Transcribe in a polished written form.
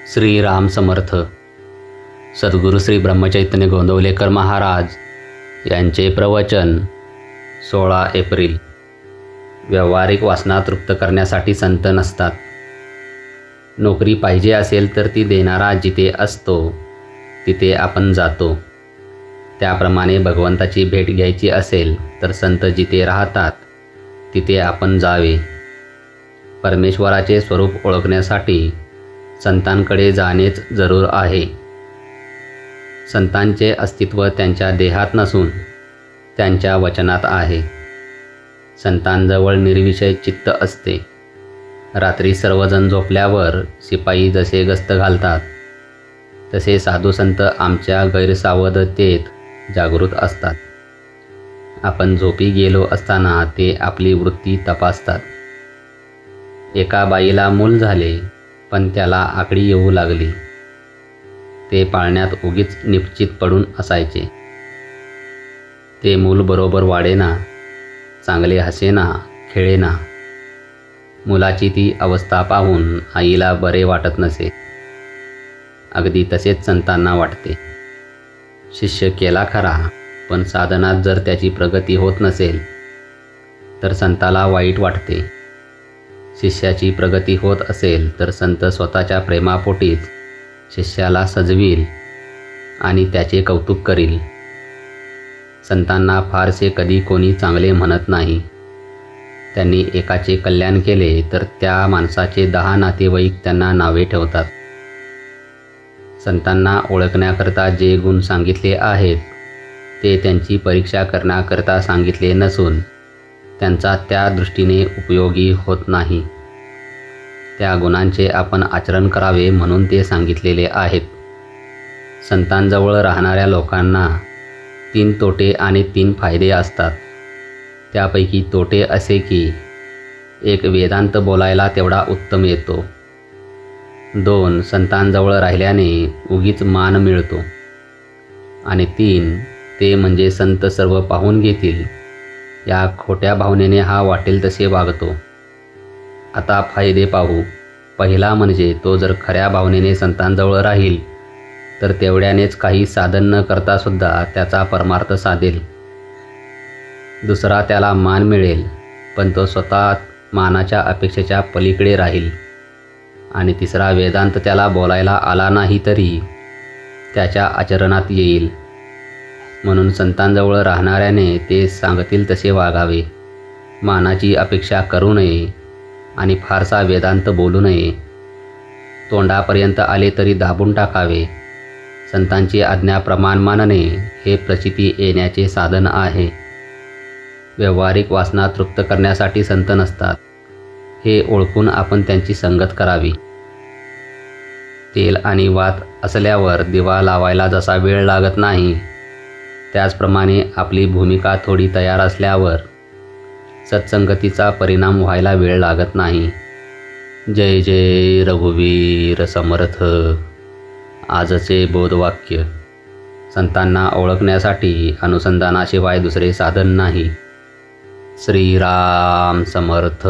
श्रीराम समर्थ. सद्गुरू श्री ब्रह्मचैतन्य गोंदवलेकर महाराज यांचे प्रवचन 16 एप्रिल. व्यावहारिक वासना तृप्त करण्यासाठी संत नसतात. नोकरी पाहिजे असेल तर ती देणारा जिथे असतो तिथे आपण जातो. त्याप्रमाणे भगवंताची भेट घ्यायची असेल तर संत जिथे राहतात तिथे आपण जावे. परमेश्वराचे स्वरूप ओळखण्यासाठी संतांकडे जाणेच जरूर आहे. संतांचे अस्तित्व त्यांच्या देहात नसून त्यांच्या वचनात आहे. संतांजवळ निर्विषय चित्त असते. रात्री सर्वजण झोपल्यावर शिपाई जसे गस्त घालतात तसे साधू संत आमच्या गैरसावधतेत जागृत असतात. आपण झोपी गेलो असताना ते आपली वृत्ती तपासतात. एका बाईला मूल झाले पण त्याला आकडी येऊ लागली. ते पाळण्यात उगीच निपचित पडून असायचे. ते मूल बरोबर वाढेना, चांगले हसेना, खेळेना. मुलाची ती अवस्था पाहून आईला बरे वाटत नसे. अगदी तसेच संतांना वाटते. शिष्य केला खरा, पण साधनात जर त्याची प्रगती होत नसेल तर संताला वाईट वाटते. शिष्याची प्रगती होत असेल तर संत स्वतःच्या प्रेमापोटीच शिष्याला सजवील आणि त्याचे कौतुक करील. संतांना फारसे कधी कोणी चांगले म्हणत नाही. त्यांनी एकाचे कल्याण केले तर त्या माणसाचे 10 नातेवाईक त्यांना नावे ठेवतात. संतांना ओळखण्याकरता जे गुण सांगितले आहेत ते त्यांची परीक्षा करण्याकरता सांगितले नसून त्यांचा त्या दृष्टीने उपयोगी होत नाही. त्या गुणांचे आपण आचरण करावे म्हणून ते सांगितलेले आहेत. संतांजवळ राहणाऱ्या लोकांना 3 तोटे आणि 3 फायदे असतात. त्यापैकी तोटे असे की 1. वेदांत बोलायला तेवढा उत्तम येतो. 2. संतांजवळ राहिल्याने उगीच मान मिळतो. आणि 3. ते म्हणजे संत सर्व पाहून घेतील या खोट्या भावनेने हा वाटेल तसे वागतो. आता फायदे पाहू. पहिला म्हणजे तो जर खऱ्या भावनेने संतांजवळ राहील तर तेवढ्यानेच काही साधन न करतासुद्धा त्याचा परमार्थ साधेल. दुसरा, त्याला मान मिळेल पण तो स्वतः मानाच्या अपेक्षेच्या पलीकडे राहील. आणि तिसरा, वेदांत त्याला बोलायला आला नाही तरी त्याच्या आचरणात येईल. म्हणून संतांजवळ राहणाऱ्याने ते सांगतील तसे वागावे. मानाची अपेक्षा करू नये आणि फारसा वेदांत बोलू नये. तोंडापर्यंत आले तरी दाबून टाकावे. संतांची आज्ञा प्रमाण मानणे हे प्रचिती येण्याचे साधन आहे. व्यावहारिक वासना तृप्त करण्यासाठी संत नसतात हे ओळखून आपण त्यांची संगत करावी. तेल आणि वात असल्यावर दिवा लावायला जसा वेळ लागत नाही त्याचप्रमाणे आपली भूमिका थोडी तयार असल्यावर सत्संगतीचा परिणाम व्हायला वेळ लागत नाही. जय जय रघुवीर समर्थ. आजचे बोधवाक्य. संतांना ओळखण्यासाठी अनुसंधानाशिवाय दुसरे साधन नाही. श्रीराम समर्थ.